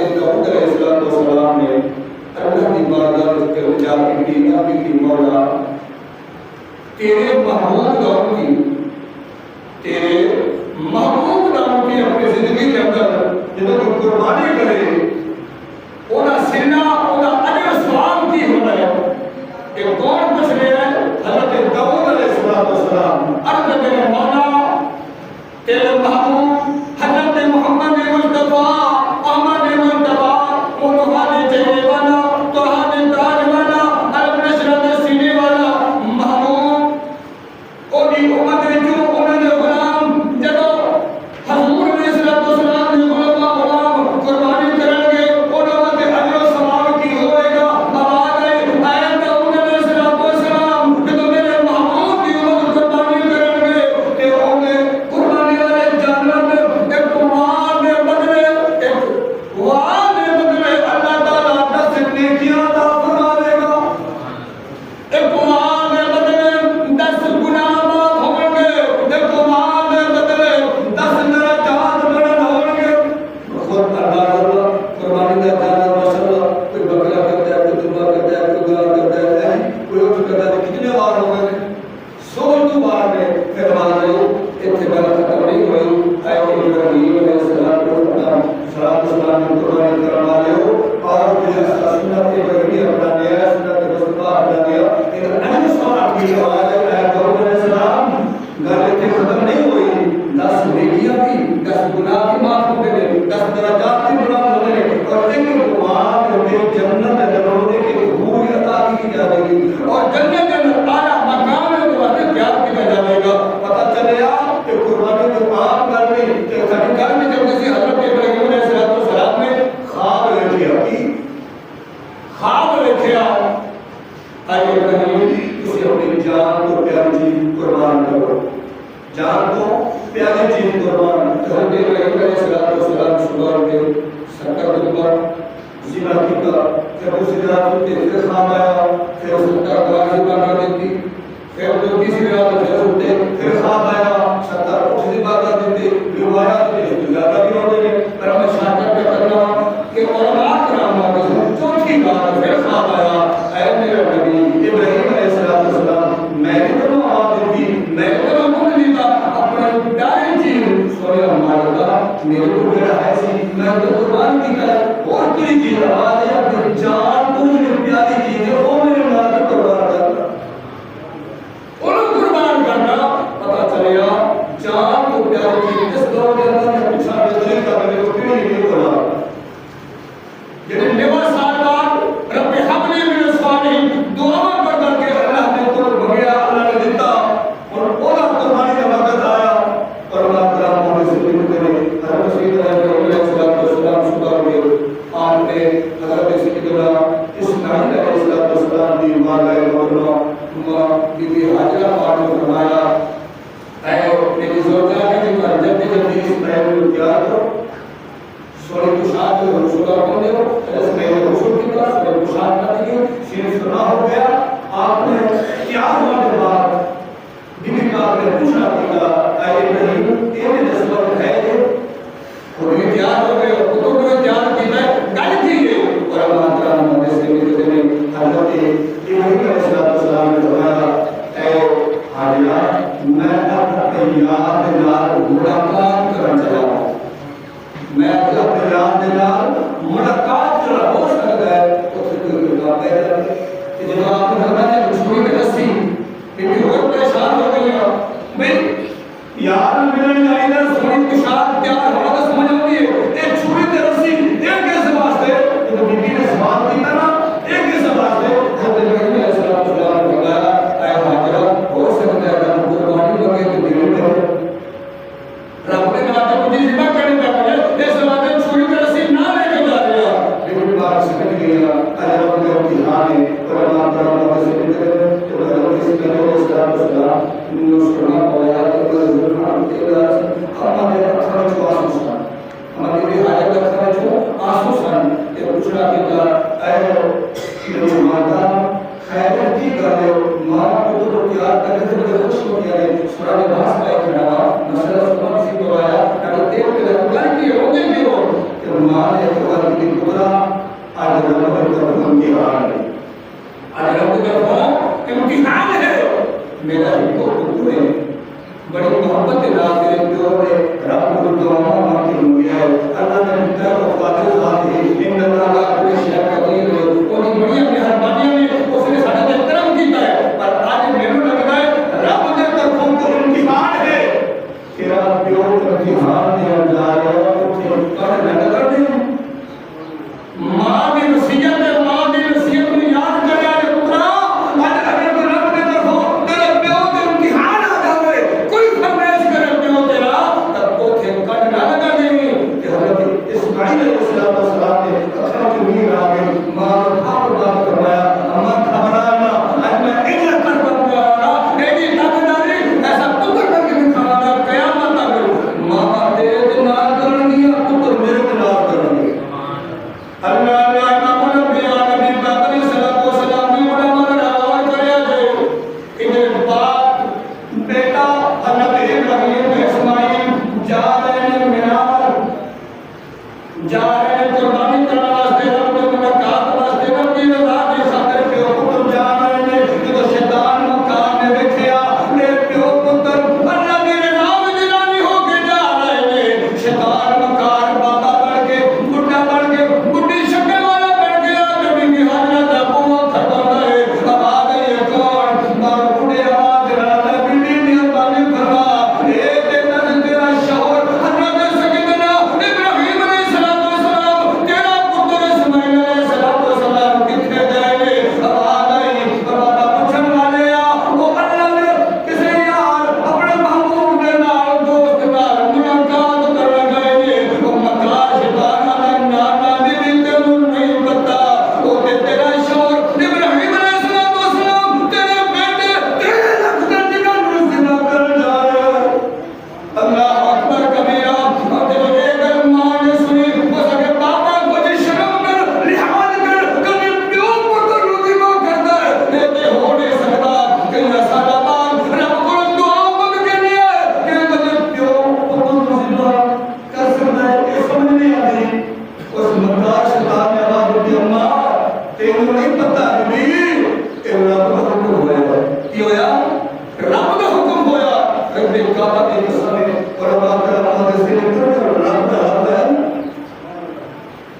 حضرت داؤد علیہ السلام نے اللہ کی بارگاہ میں التجا کی کہ مولا تیرے محبوب داؤد کی اپنی زندگی کے اندر جدوں کوئی قربانی کرے اونا سینہ اونا اجر ثواب کی ہوتا ہے کہ کون بچ گیا ہے؟ حضرت داؤد علیہ السلام عرض کرے مولا تیرے محبوب حضرت محمد مصطفیٰ احمد مصطفیٰ انہاں چہرے والا توہاں تاج والا عرب نشرت سینے والا محبوب اونی امت وچوں انہاں دے غلام جدوں حضور علیہ السلام نے غلام قربانی کرن گے انہاں دے اجر و ثواب کی ہوئے گا آواز آئے اے داؤد علیہ السلام جدوں میرے محبوب کی امت قربانی کرن گے تے انہیں قربانی والے جانور ایک وعد دے بدلے اللہ تعالیٰ 10 نیکیاں عطا فرما دے گا ایک وعد دے بدلے 10 گناہ معاف ہوں گے ایک وعد دے بدلے 10 درجات بلند ہوں گے خود اللہ قربانی کا جانور ماشاءاللہ کوئی بکرا کرتا ہے کوئی دمبا کرتا ہے کوئی گاں کرتا ہے کوئی اٹھ کرتا ہے کتنے بار ہو گئے 100 بار میں پھر ہمارے اتنے بار ختم نہیں ہوئی اے ابراہیم علیہ السلام کو سلام سلام قربانی کرنا لے اور جو سنت ابراہیم اپنا نیا سنت مصطفیٰ اپنا نیا ایک اہم سوال کی آواز ہے اے داؤد علیہ السلام گل اتنے ختم نہیں ہوئی 10 نیکیاں بھی 10 گناہ بھی معاف ہو گئے 10 درجات بھی بلند ہو گئے اور ایک وعد میں جنت میں ہونے کی حور عطا کی جائے گی اور جنت کے اندر اعلیٰ مقام ہے جو ہمیں پیار کیا جائے گا پتہ چلے آپ کہ قربانی کو معاف کرنی کہ خریدار میں جب کسی حضرت ابراہیم علیہ السلام نے خواب رکھیا اے ابراہیم تسی اپنی جان کو پیاری چیز قربان کرو جان کو پیاری چیز قربان حضرت ابراہیم علیہ السلام شکر کے سکر دکھا زینا کیتا پھر دوسری رات ہوتے پھر خواب آیا پھر سکر دوائی بنا دیتی پھر دو تیسری رات پھر ہوتے پھر خواب آیا سکر اٹھتی بارہ دیتے روایات میں زیادہ بھی ہوتے ہیں پر ہمیں شاکر پہ کرنا کہ علماء کرام آگے چوتھی بار پھر خواب آیا اے میرے نبی ابراہیم علیہ السلام میں نے تو آواز دیتی میں تو کچھ نہیں تھا اپنے پیاری چیز سویا ہمارا تھا میرے کو میرا ایسی میں تو قربان کی کر اور کوئی چیز آواز ہے اپنی جان کو جو پیاری چیز ہے وہ میرے ماں کو قربان کرنا انہوں قربان کرنا پتہ چلیا جان کو پیاری چیز اس دور کے اندر میں پچھا بہترین کا میرے کو کیوں نہیں بولا یعنی 90 سال بعد رب حبلی من الصالحین دعا کر کر کے اللہ نے قرب بگیا اللہ نے دیتا اور اولا قربانی کا وقت آیا اور اللہ کرام ہونے سے بھی کرے حضرت سیدنا ابراہیم علیہ السلام شکر ہوئے آپ نے حضرت سیدنا اسماعیل علیہ السلام دی مالا محترمہ بی بی حاجرہ پاک نے فرمایا اے میری زوجہ نے جو جب اسماعیل کو کیا تو سورہ کشاد جو رسول اللہ کو دیو اسماعیل رسول کی طرح سورہ کشاد نہ دیو سین سنا ہو گیا آپ نے کیا ہوا کے بعد بی بی پاک نے پوچھا کہ اے ابراہیم تیرے نسبت ہے اور یہ تیار ہو گئے اور خود کو تیار کیا گل کی گئی اور اللہ تعالیٰ نے سے بھی نے حضرت ابراہیم علیہ السلام نے فرمایا اے حاجرہ میں اپنے یاد نال ملاقات کرنا چاہتا ہوں میں اپنے یاد نال ملاقات کرنا ہو سکتا ہے اس کو بات ہے کہ جب آپ نے فرمایا کہ چھوڑی میں رسی کہ بہت پریشان ہو گئی میں یار ملنے آئی نہ سوئی کشاد تیار ہوا تو سمجھ آتی ہے ایک چھوڑی تے رسی ایک کیسے واسطے تو بی بی نے سوال کیا نا ایک کیسے واسطے حضرت ابراہیم علیہ السلام نے فرمایا اے حاجرہ ہو سکتا ہے کہ قربانی لگے تو دل میں رب نے کہا کہ مجھے ذبح کرنے کا ہے اس واسطے چھوڑی تے رسی نہ لے کے جا رہا بی بی بار سمجھ گیا اے رب نے امتحان ہے اور اللہ تعالیٰ سے بھی کرے تو حضرت ابراہیم علیہ السلام نے سنا پایا کہ ضرور ہم کہ ماں نے خبر کی پورا آج رب کی طرف امتحان ہے، آج رب کی طرف امتحان ہے، میرا ہی کو پتر ہے، بڑی محبت ناز ہے جو ہے رب کو دعا مانگتے ہوئے ہے، اللہ نے بتا کو فاضل ذات ہے، ان اللہ کا کوئی شے قدیر ہے، اور یہ بڑی مہربانیاں نے اس نے سارے تے کرم کیتا ہے، پر آج میرے لگتا ہے رب کے طرفوں کو امتحان ہے، تیرا پیو امتحان دے اندر ہے، کر نہ کر دے ماں کی نصیحت ہے، ماں کی نصیحت میں یاد کرے اے پترا آج اگر رب کے طرفوں تیرے پیو تے امتحان آ جاوے کوئی فرمائش کرے پیو تیرا تب کو تھے کٹ نہ لگا دے کہ حضرت اسماعیل علیہ السلام نے اکھاں جو نہیں آ گئے ماں آپ بات فرمایا اما گھبرانا آج میں عزت کر بن گیا میری تابعداری ایسا پتر کر کے دکھانا قیامت تک ماں تیرے نہ کرن گیا پتر میرے نہ کرن گیا اللہ اللہ امام الانبیاء نبی پاک علیہ الصلوۃ والسلام نے علماء نے روایت کریا ہے کہ باپ بیٹا حضرت ابراہیم اسماعیل جا رہے ہیں منار جا رہے ہیں قربانی کرنے واسطے رب کے ملاقات واسطے رب کی رضا کی خاطر پیو پتر جا رہے ہیں کہ شیطان مکان نے دیکھیا میرے پیو پتر اللہ کی رضا میں جنانی ہو کے جا رہے ہیں شیطان مکان بابا بن کے بڈھا بن کے بڈھی شکل والا بن گیا جو بی بی حاجرہ دا بوا کھڑا ہے اب آ گئی ہے کون مار بڈھے آواز راتا بی بی مہربانی فرما اے تیرا تیرا شوہر حضرت سیدنا ابراہیم علیہ السلام تیرا پتر اسماعیل علیہ السلام کتنے گئے اب آ گئی بابا پوچھن والے آ وہ اللہ نے کسی یار اپنے محبوب کے نال دوست نال ملاقات کر گئے وہ مکہ شیطان دا نانا دی تے نہیں پتا وہ تیرا شوہر ابراہیم علیہ السلام تیرے بیٹے تیرے لفظ کا زنا کر جا رہا ہے اللہ اکبر کبیرہ اور جب ایک ماں نے سنی وہ سکے بابا کو جی شرم کر لحاظ کر کبھی پیو پتر روزیمہ کرتا ہے تے ہو نہیں سکتا کہ سارا بات رب کو دعا مانگ کے لیے کہ کبھی پیو پتر روزیمہ کر سکتا ہے یہ سمجھ نہیں آ رہی اس مکہ شیطان نے آواز اٹھی اماں تینوں نہیں پتا بھی کہ رب کا حکم ہوا کی ہویا رب کا حکم ہویا رب کعبہ کی قسم ہے اور بات کرنا سے رب کا حق ہے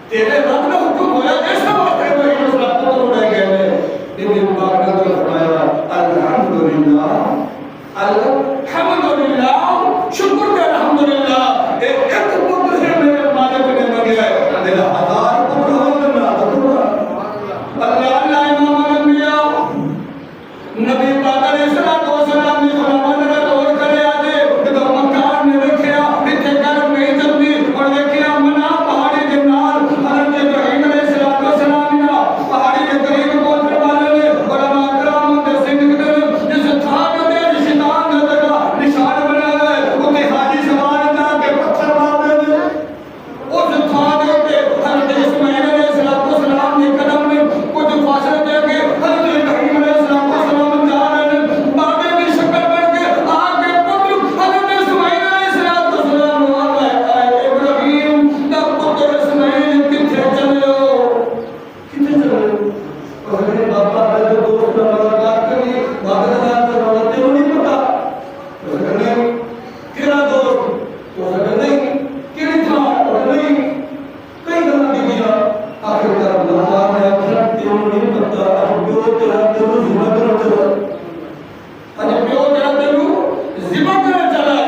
تیرے رب کا حکم ہویا ایسا واسطے کوئی مسئلہ تو اڑے گئے بی بی پاک نے تو فرمایا الحمدللہ الحمدللہ شکر ہے الحمدللہ ایک پتر ہے میرے مالک نے مانگا ہے میرا ہزار پتر ہو نہ اللہ اللہ امام الانبیاء نبی پاک علیہ السلام نے فرمایا میرا دور کرے آجے کہ تو مکان نے رکھیا اتنے کر نہیں چلتی اور دیکھیا منا پہاڑی کے نال حضرت ابراہیم علیہ السلام نے پہاڑی کے قریب پہنچنے والے نے علماء کرام نے سندھ جس تھان تے شیطان نے جگہ نشان بنایا ہے اوتے حاجی سوار جا کے پتھر مارتے ہیں اس تھان تے حضرت اسماعیل علیہ السلام نے قدم میں کچھ فاصلے دے کے حضرت ابراہیم علیہ السلام جا رہے ہیں بابے کی شکل بن کے آگے پتر حضرت اسماعیل علیہ السلام آئے ابراہیم دا پتر اسماعیل کتھے چلے ہو کتھے چلے ہو اور میرے بابا نے جو دوست نے ملاقات کری بابے کا نام تو روتے ہو نہیں پتا اس نے نہیں تیرا دوست اس نے نہیں کیڑی تھا اور نہیں کئی گلا دی گیا آخر کار اللہ نے اکھر تیرا نہیں پتا اب جو تیرا تیرا ذمہ کرنا چلا اب جو تیرا تیرا ذمہ کرنا چلا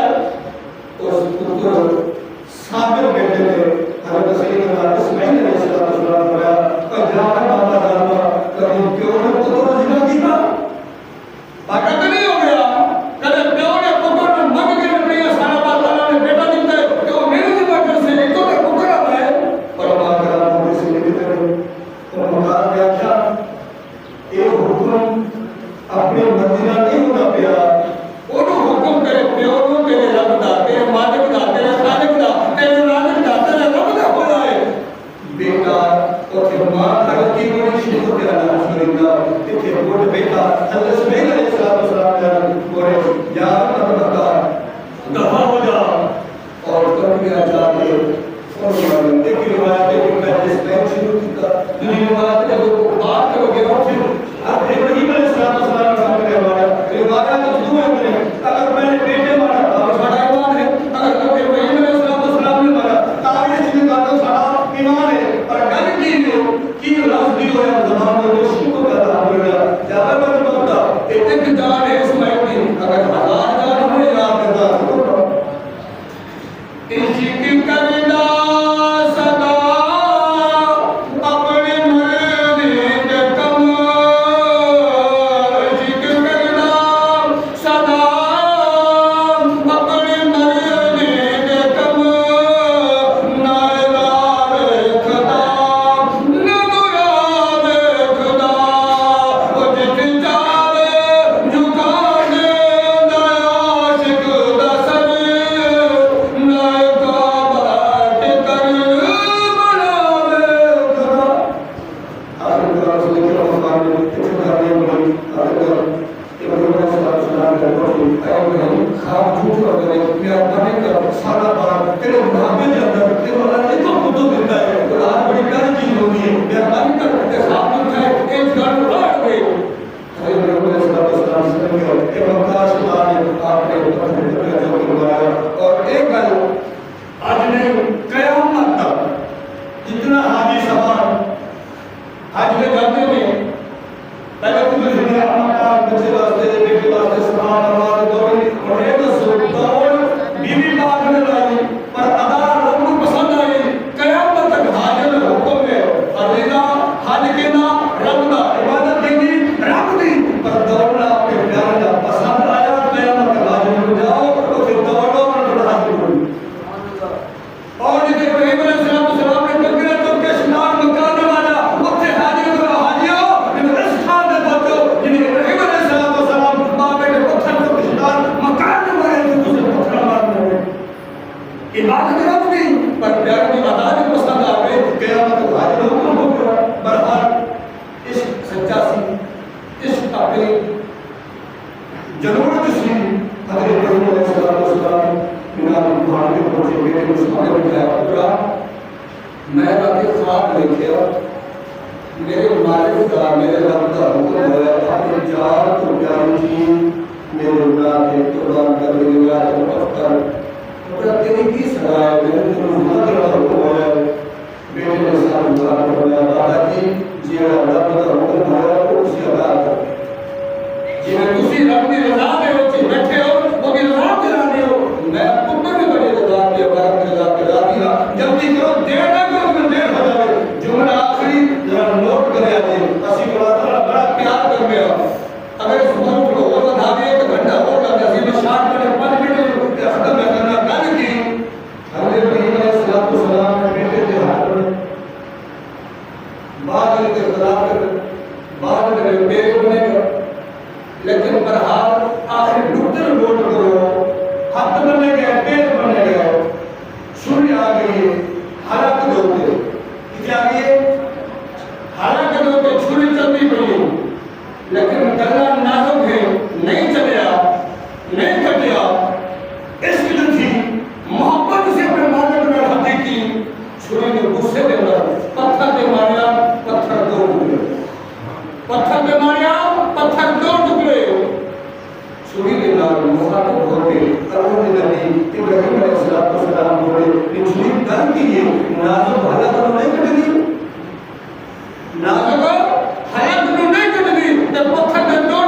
اس پتر صابر بیٹے نے حضرت سیدنا اسماعیل علیہ السلام فرمایا اجرا بابا دادا کبھی کیوں نے پتر ذمہ کیتا باقی نہیں ہو گیا کبھی پیو نے پتر نے مگ کے نہیں سارا بات اللہ نے بیٹا دیتا ہے کہ وہ میرے ذمہ کر سے ایک تو پتر آتا ہے اور بات کرا وہ سے نہیں کرے تو مقام کیا کیا یہ حکم اپنے مرضی نہ نہیں ہونا پیا وہ حکم کرے پیو نو تیرے رب دا تیرے مالک دا تیرے خالق دا تیرے رازق دا تیرے رب دا ہو جائے بیٹا اوتھے ماں حضرت کی بڑی شکر ہے الحمدللہ تے بڑا بیٹا حضرت اسماعیل علیہ السلام نے بولے یا رب بتا دفع ہو جا اور کر گیا جا کے اور ایک روایت ہے کہ میں اس میں شروع کیا دوسری روایت ہے جب وہ بات کرو گے اور پھر ابراہیم علیہ السلام کا روایت تو ہے اگر میں نے بیٹے مارا تو سارا ایمان ہے اگر ابراہیم علیہ السلام نے مارا تاریخ جن کا تو سارا ایمان ہے اور گل کی لفظ دی ہوا زبان میں شکر کا تعلق ہے زیادہ بات ہوتا ایک جان ہے اسماعیل کی اگر ہزار جان ہمیں یاد کرتا عشق کرنا صدا اپنے مرنے کے کم عشق کرنا صدا اپنے مرنے کے کم نائلہ خدا نگران خدا وہ جت جاوے جھکانے نیا عاشق دا سر نئے کعبہ کر بناوے خدا آخر کا رسول کے مقام میں اتفاقی بنی آخر ابراہیم علیہ السلام کا کوئی ابراہیم خواب جھوٹ ہو گئے میرا بنے کا سارا بار تیرے بھاگے جاتا ہے تیرے والا ایک خودو دیتا ہے تو آج بڑی پیاری چیز ہوتی ہے میرا بنے کا خواب جو ہے ایک گھر اڑ گئے ابراہیم علیہ السلام سے کہا کہ مکہ خدا نے آپ نے پتھر کا جو کروایا اور ایک گل آج نے قیامت تک جتنا حاجی سوال حج میں جاتے ہیں پہلے تو جو ہے اپنا بچے واسطے بیٹے واسطے سامان اور دوڑی اور ایک دوڑ بیوی پاک نے لائی پر ادا لوگوں کو پسند آئی قیامت تک حاج میں حکم ہے عزیزہ حج کے نا رب دا عبادت کی دی رب دی پر دوڑنا آپ کے پیارے دا پسند آیا قیامت تک حاج میں جاؤ تو پھر دوڑو اور تھوڑا حج کرو اور جتنے ابراہیم علیہ السلام نے بکرے تو کے شنار مکان والا اتنے حاجی کو حاجیوں جنہیں اس خان نے بچو جنہیں ابراہیم علیہ السلام باپے کے پتھر تو کے شنار مکان والے جو دوسرے پتھر مارنے ہیں عبادت رب دی پر پیار کی عدالت پسند آ گئے قیامت حاجی حکم ہو گیا برحال عشق سچا سی عشق اپنے ضرورت سی حضرت ابراہیم علیہ السلام بنا بھاڑ کے پہنچے بیٹے کو سامنے بٹھایا پترا میں رات خواب دیکھا میرے مالک کا میرے رب کا حکم ہوا اپنے جان کو پیاری چیز میرے گناہ کے قربان کر دے گا تو معاف کر پترا تیری کی سزا ہے میرے تو گناہ کا حکم ہوا بیٹے نے ساتھ دعا کروایا دادا جی جیڑا رب کا حکم ہوا تو اسی ادا کر جی میں اسی رب کی رضا میں ہوتی بیٹھے ہو وہ کی رضا کرانے ہو میں پتر بھی بڑی رضا کی عبارت رضا کرا دیا جلدی کرو دیر نہ کرو میں دیر ہو جائے جملہ آخری ذرا نوٹ کرے آتے اسی کو اللہ تعالیٰ بڑا پیار کر گیا اگر اس موت کو اور بتا دے ایک گھنٹہ اور لگا اسی میں 60 منٹ 5 منٹ ختم میں کرنا گل کی حضرت ابراہیم علیہ السلام کے بیٹے کے ہاتھ میں بعد میں اختلاف کر بعد میں میرے بنے گا لیکن برحال آخر ڈکٹر نوٹ کرو ہاتھ بنے گئے پیٹ بنے گئے چھری آ گئی حلق دوتے کیا آگئے حلق دوتے چھری چلتی پڑی لیکن گلہ نازک ہے نہیں چلیا نہیں کٹیا عشق جو تھی محبت سے اپنے مالک میں ہاتھی کی چھری نے غصے کے اندر پتھر پہ ماریا پتھر دو ٹکڑے پتھر پہ ماریا پتھر دو ٹکڑے چھری کے نال مخاطب ہوتے اللہ نبی ابراہیم علیہ السلام بولے کہ چھری کر کی یہ نازک حالت کو نہیں کٹ گئی نازک حالت کو نہیں کٹ گئی جب پتھر کے دو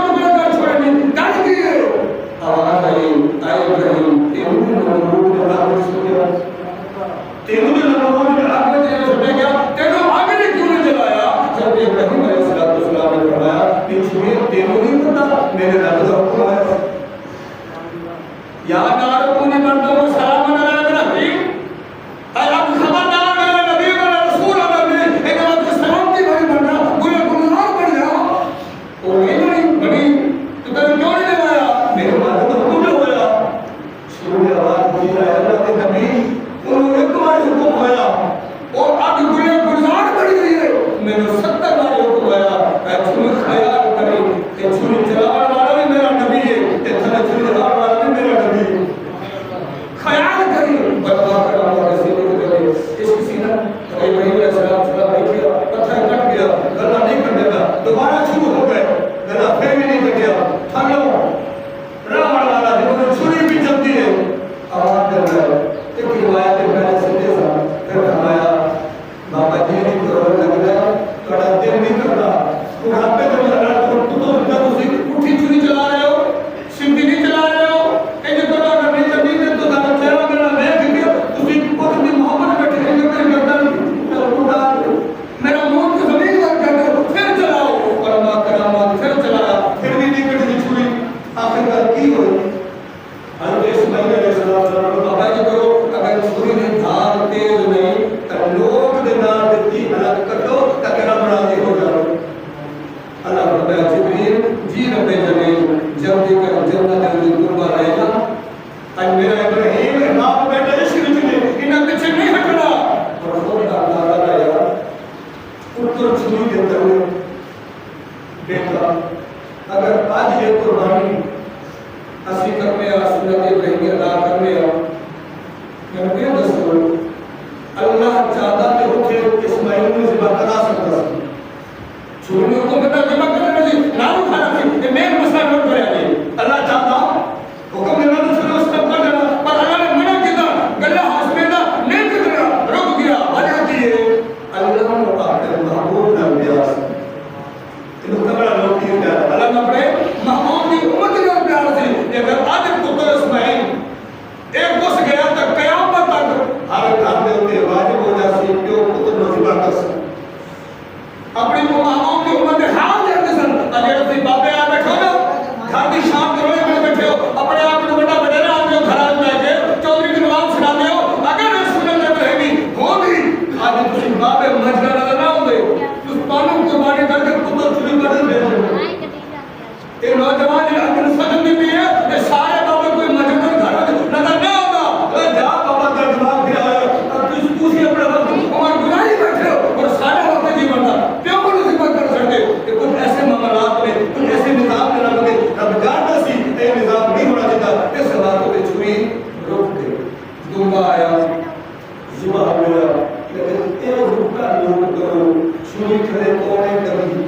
حکم نوٹ کرو سوئی کھڑے کونے نبی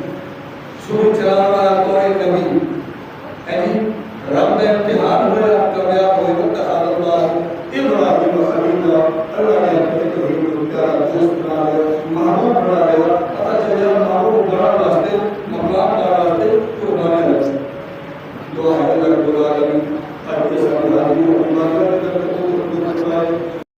سوئی چلانے والا کونے نبی ہے جی رب نے امتحان ہوئے آپ کامیاب ہوئے واتخذ اللہ ابراہیم خلیلا اللہ نے اپنے توحید کو پیارا دوست بنا لیا محبوب بنا لیا پتہ چل گیا محبوب بنا واسطے مقام بنا واسطے تو